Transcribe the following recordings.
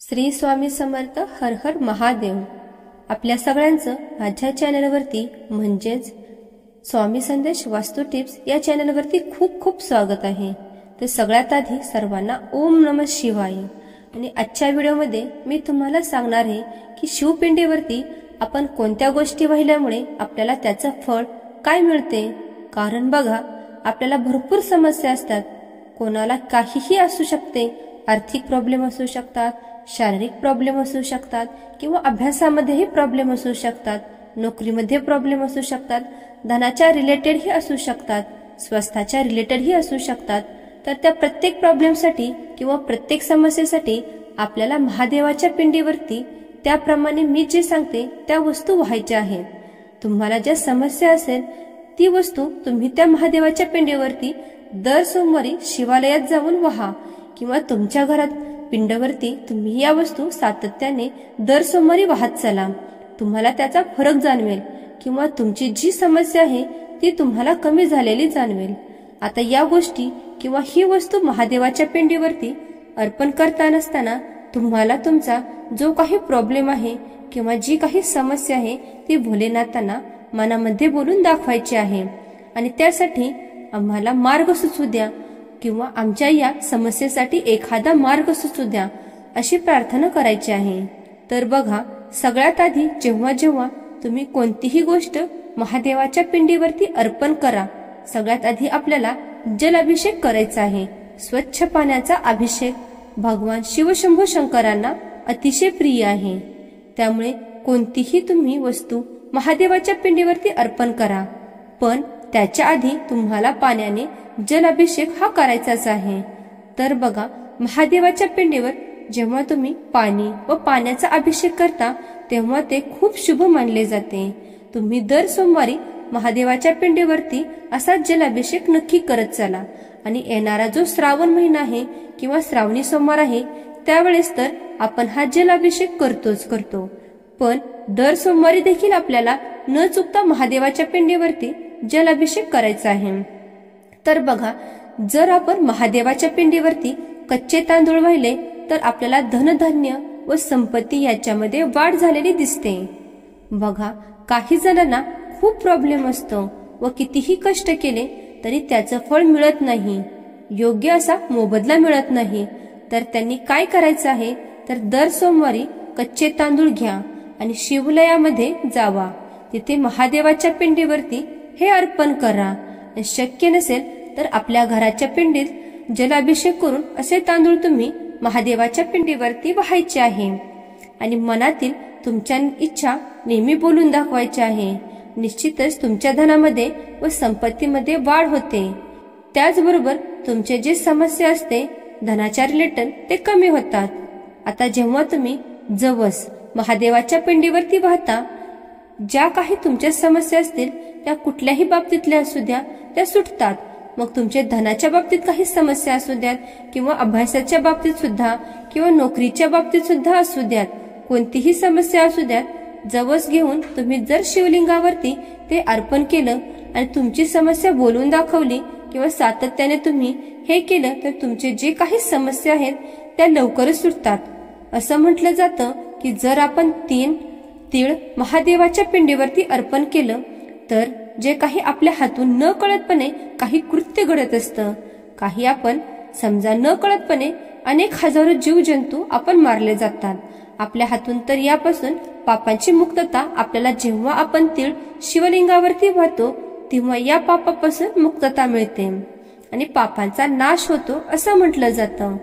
श्री स्वामी समर्थ हर हर महादेव। आपल्या सगळ्यांचं माझ्या चॅनलवरती म्हणजेच स्वामी संदेश वास्तू टिप्स या चॅनलवरती खूप खूप स्वागत आहे। तर सगळ्यात आधी सर्वांना ओम नमः शिवाय। आणि आजच्या व्हिडिओमध्ये मी तुम्हाला सांगणार आहे की शिवपिंडीवरती आपण कोणत्या गोष्टी वाहिल्यामुळे आपल्याला त्याचं फळ काय मिळते। कारण बघा, आपल्याला भरपूर समस्या असतात, कोणाला काहीही असू शकते, आर्थिक प्रॉब्लेम असू शकतात, शारीरिक प्रॉब्लेम असू शकतात किंवा अभ्यासामध्येही प्रॉब्लेम असू शकतात, नोकरीमध्ये प्रॉब्लेम असू शकतात, धनाच्या रिलेटेड ही असू शकतात, स्वास्थ्याच्या रिलेटेड ही असू शकतात। तर त्या प्रत्येक प्रॉब्लेमसाठी किंवा प्रत्येक समस्येसाठी आपल्याला महादेवाच्या पिंडीवरती त्याप्रमाणे मी जे सांगते त्या वस्तू व्हायच्या आहेत। तुम्हाला ज्या समस्या असेल ती वस्तू तुम्ही त्या महादेवाच्या पिंडीवरती दर सोमवारी शिवालयात जाऊन वहा किंवा तुमच्या घरात पिंडवरती तुम्ही या वस्तू सातत्याने दर सोमवारी वाहत चला। तुम्हाला त्याचा फरक जाणवेल किंवा तुमची जी समस्या आहे ती तुम्हाला कमी झालेली जाणवेल। आता या गोष्टी किंवा ही वस्तू महादेवाच्या पिंडीवरती अर्पण करताना असताना तुम्हाला तुमचा जो काही प्रॉब्लेम आहे किंवा जी काही समस्या आहे ती भोलेनाथांना मनामध्ये बोलून दाखवायची आहे आणि त्यासाठी आम्हाला मार्ग सुचू द्या किंवा आमच्या या समस्येसाठी एखादा मार्ग सुचू द्या अशी प्रार्थना करायची आहे। तर बघा, सगळ्यात आधी जेव्हा जेव्हा तुम्ही कोणतीही गोष्ट महादेवाच्या पिंडीवरती अर्पण करा, सगळ्यात आधी आपल्याला जलाभिषेक करायचा आहे। स्वच्छ पाण्याचा अभिषेक भगवान शिवशंभू शंकरांना अतिशय प्रिय आहे, त्यामुळे कोणतीही तुम्ही वस्तू महादेवाच्या पिंडीवरती अर्पण करा, पण त्याच्या आधी तुम्हाला पाण्याने जलाभिषेक हा करायचाच आहे। तर बघा, महादेवाच्या पिंडीवर जेव्हा तुम्ही पाणी व पाण्याचा अभिषेक करता तेव्हा ते खूप शुभ मानले जाते। तुम्ही दर सोमवारी महादेवाच्या पिंडीवरती असा जलाभिषेक नक्की करत चला आणि येणारा जो श्रावण महिना आहे किंवा श्रावणी सोमवार आहे त्यावेळेस तर आपण हा जलाभिषेक करतो, पण दर सोमवारी देखील आपल्याला न चुकता महादेवाच्या पिंडीवरती जलाभिषेक करायचा आहे। तर बघा, जर आपण महादेवाच्या पिंडीवरती कच्चे तांदूळ वाहिले तर आपल्याला धनधान्य व संपत्ती याच्यामध्ये वाढ झालेली दिसते। बघा, काही जणांना खूप प्रॉब्लेम असतो व कितीही कष्ट केले तरी त्याचं फळ मिळत नाही, योग्य असा मोबदला मिळत नाही। तर त्यांनी काय करायचं आहे तर दर सोमवारी कच्चे तांदूळ घ्या आणि शिवालयामध्ये जावा, तिथे महादेवाच्या पिंडीवरती हे अर्पण करा। शक्य नसेल तर आपल्या घराच्या पिंडीत जलाभिषेक करून असे तांदूळ तुम्ही महादेवाच्या पिंडीवरती वाहायचे आहे आणि मनातील तुमच्या इच्छा नेहमी बोलून दाखवायची आहे। निश्चितच तुमच्या धनामध्ये व संपत्तीमध्ये वाढ होते, त्याचबरोबर तुमचे जे समस्या असते धनाच्या रिलेटेड ते कमी होतात। आता जेव्हा तुम्ही जवस महादेवाच्या पिंडीवरती वाहता, ज्या काही तुमच्या समस्या असतील त्या कुठल्याही बाबतीतल्या असू द्या त्या सुटतात। मग तुमचे धनाच्या बाबतीत काही समस्या असू द्यात किंवा अभ्यासाच्या बाबतीत सुद्धा किंवा नोकरीच्या बाबतीत सुद्धा असू द्यात, कोणतीही समस्या असू द्यात, जवस घेऊन तुम्ही जर शिवलिंगावरती ते अर्पण केलं आणि तुमची समस्या बोलून दाखवली किंवा सातत्याने तुम्ही हे केलं तर तुमचे जे काही समस्या आहेत त्या लवकरच सुटतात। असं म्हटलं जातं की जर आपण 3 तीळ महादेवाच्या पिंडीवरती अर्पण केलं तर जे काही आपल्या हातून न कळतपणे काही कृत्य घडत असतं, काही आपण समजा न कळतपणे अनेक हजारो जीवजंतू आपण मारले जातात आपल्या हातून, तर यापासून पापांची मुक्तता आपल्याला जेव्हा आपण तीळ शिवलिंगावरती वाहतो तेव्हा या पापापासून मुक्तता मिळते आणि पापांचा नाश होतो असं म्हटलं जातं।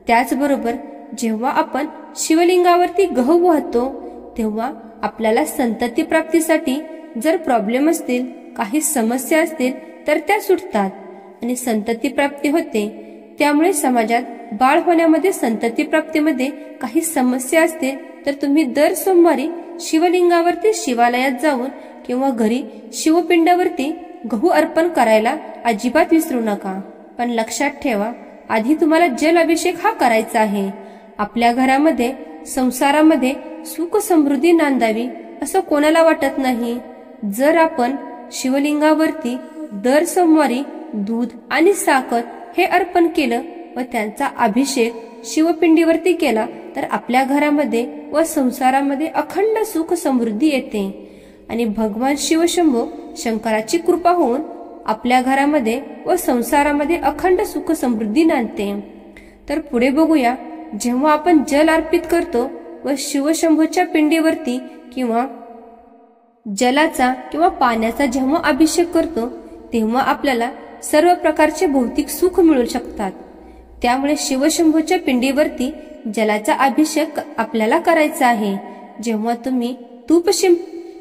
त्याचबरोबर जेव्हा आपण शिवलिंगावरती गहू वाहतो तेव्हा आपल्याला संतती प्राप्तीसाठी जर प्रॉब्लेम असतील, काही समस्या असतील तर त्या सुटतात आणि संतती प्राप्ती होते। त्यामुळे समाजात बाळ होण्यामध्ये संतती प्राप्तीमध्ये काही समस्या असतील तर तुम्ही दर सोमवारी शिवलिंगावरती शिवालयात जाऊन किंवा घरी शिवपिंडावरती गहू अर्पण करायला अजिबात विसरू नका। पण लक्षात ठेवा, आधी तुम्हाला जल अभिषेक हा करायचा आहे। आपल्या घरामध्ये संसारामध्ये सुख समृद्धी नांदावी असं कोणाला वाटत नाही। जर आपण शिवलिंगावरती दर सोमवारी दूध आणि साखर हे अर्पण केलं व त्यांचा अभिषेक शिवपिंडीवरती केला तर आपल्या घरामध्ये व संसारामध्ये अखंड सुख समृद्धी येते आणि भगवान शिवशंभो शंकराची कृपा होऊन आपल्या घरामध्ये व संसारामध्ये अखंड सुख समृद्धी नांदते। तर पुढे बघूया, जेव्हा आपण जल अर्पित करतो व शिवशंभूच्या पिंडीवरती किंवा जलाचा किंवा पाण्याचा जेव्हा अभिषेक करतो तेव्हा आपल्याला सर्व प्रकारचे भौतिक सुख मिळू शकतात। त्यामुळे शिवशंभूच्या पिंडीवरती जलाचा अभिषेक आपल्याला करायचा आहे। जेव्हा तुम्ही तूप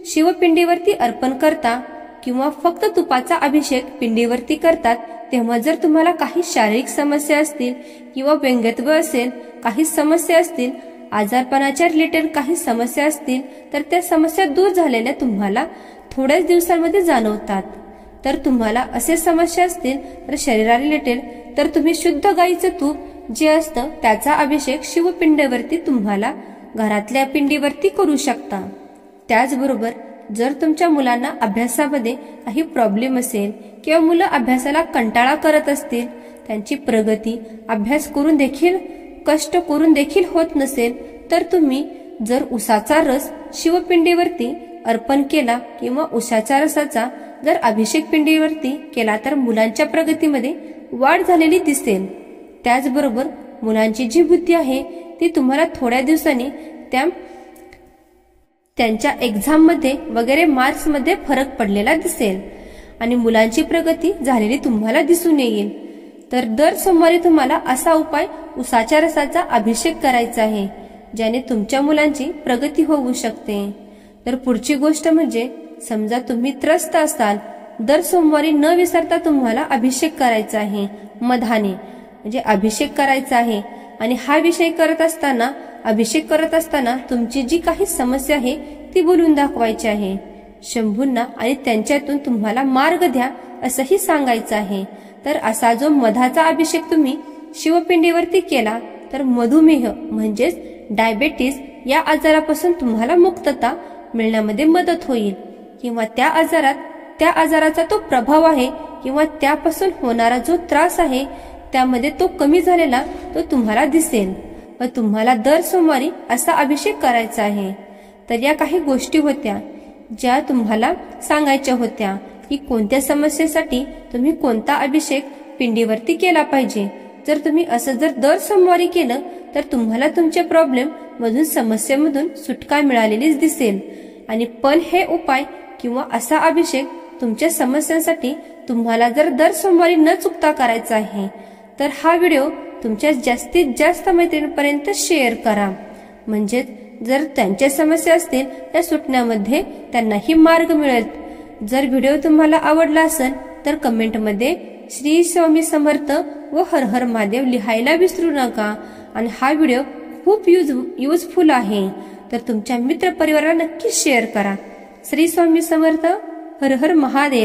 शिवपिंडीवरती अर्पण करता किंवा फक्त तुपाचा अभिषेक पिंडीवरती करतात तेव्हा जर तुम्हाला काही शारीरिक समस्या असतील किंवा व्यंगत्व असेल, काही समस्या असतील, आजारपणाच्या रिलेटेड काही समस्या असतील तर त्या समस्या दूर झालेल्या तुम्हाला थोड्याच दिवसांमध्ये जाणवतात। तर तुम्हाला असे समस्या असतील तर शरीरा रिलेटेड तर तुम्ही शुद्ध गाईचं तूप जे असतं त्याचा अभिषेक शिवपिंडीवरती तुम्हाला घरातल्या पिंडीवरती करू शकता। त्याचबरोबर जर तुमच्या मुलांना अभ्यासामध्ये काही प्रॉब्लेम असेल किंवा मुलं अभ्यासाला कंटाळा करत असतील, त्यांची प्रगती अभ्यास करून देखील कष्ट करून देखील होत नसेल तर तुम्ही जर उसाचा रस शिवपिंडीवरती अर्पण केला किंवा उसाच्या रसाचा जर अभिषेक पिंडीवरती केला तर मुलांच्या प्रगतीमध्ये वाढ झालेली दिसेल। त्याचबरोबर मुलांची जी बुद्धी आहे ती तुम्हाला थोड्या दिवसांनी त्यांच्या एक्झाम मध्ये वगैरे मार्क्स मध्ये फरक पडलेला दिसेल आणि मुलांची प्रगती झालेली तुम्हाला दिसून येईल। तर दर सोमवारी तुम्हाला असा उपाय उसाच्या रसाचा अभिषेक करायचा आहे ज्याने तुमच्या मुलांची प्रगती होऊ शकते। तर पुढची गोष्ट म्हणजे समजा तुम्ही त्रस्त असाल, दर सोमवारी न विसरता तुम्हाला अभिषेक करायचा आहे, मधाने म्हणजे अभिषेक करायचा आहे आणि हा विषय करत असताना अभिषेक करत असताना तुमची जी काही समस्या आहे ती बोलून दाखवायची आहे शंभूंना आणि त्यांच्यातून तुम्हाला मार्ग द्या असंही सांगायचं आहे। तर असा जो मधाचा अभिषेक तुम्ही शिवपिंडीवरती केला तर मधुमेह म्हणजेच डायबेटीस या आजारापासून तुम्हाला मुक्तता मिळण्यामध्ये मदत होईल किंवा त्या आजाराचा तो प्रभाव आहे किंवा त्यापासून होणारा जो त्रास आहे त्यामध्ये तो कमी झालेला तो तुम्हाला दिसेल व तुम्हाला दर सोमवारी असा अभिषेक करायचा आहे। तर या काही गोष्टी होत्या ज्या तुम्हाला सांगायच्या होत्या की कोणत्या समस्येसाठी तुम्ही कोणता अभिषेक पिंडीवरती केला पाहिजे। जर तुम्ही असं जर दर सोमवारी केलं तर तुम्हाला तुमच्या प्रॉब्लेम मधून समस्येमधून सुटका मिळालेलीच दिसेल आणि पण हे उपाय किंवा असा अभिषेक तुमच्या समस्यांसाठी तुम्हाला जर दर सोमवारी न चुकता करायचा आहे तर हा व्हिडिओ तुमच्या जास्तीत जास्त मैत्रिणींपर्यंत शेअर करा, म्हणजे जर त्यांच्या समस्या असतील त्या सुटण्यामध्ये त्यांनाही मार्ग मिळेल। जर व्हिडिओ तुम्हाला आवडला असेल तर कमेंटमध्ये श्री स्वामी समर्थ व हर हर महादेव लिहायला विसरू नका आणि हा व्हिडिओ खूप युजफुल आहे तर तुमच्या मित्र परिवाराला नक्की शेअर करा। श्री स्वामी समर्थ, हर हर महादेव।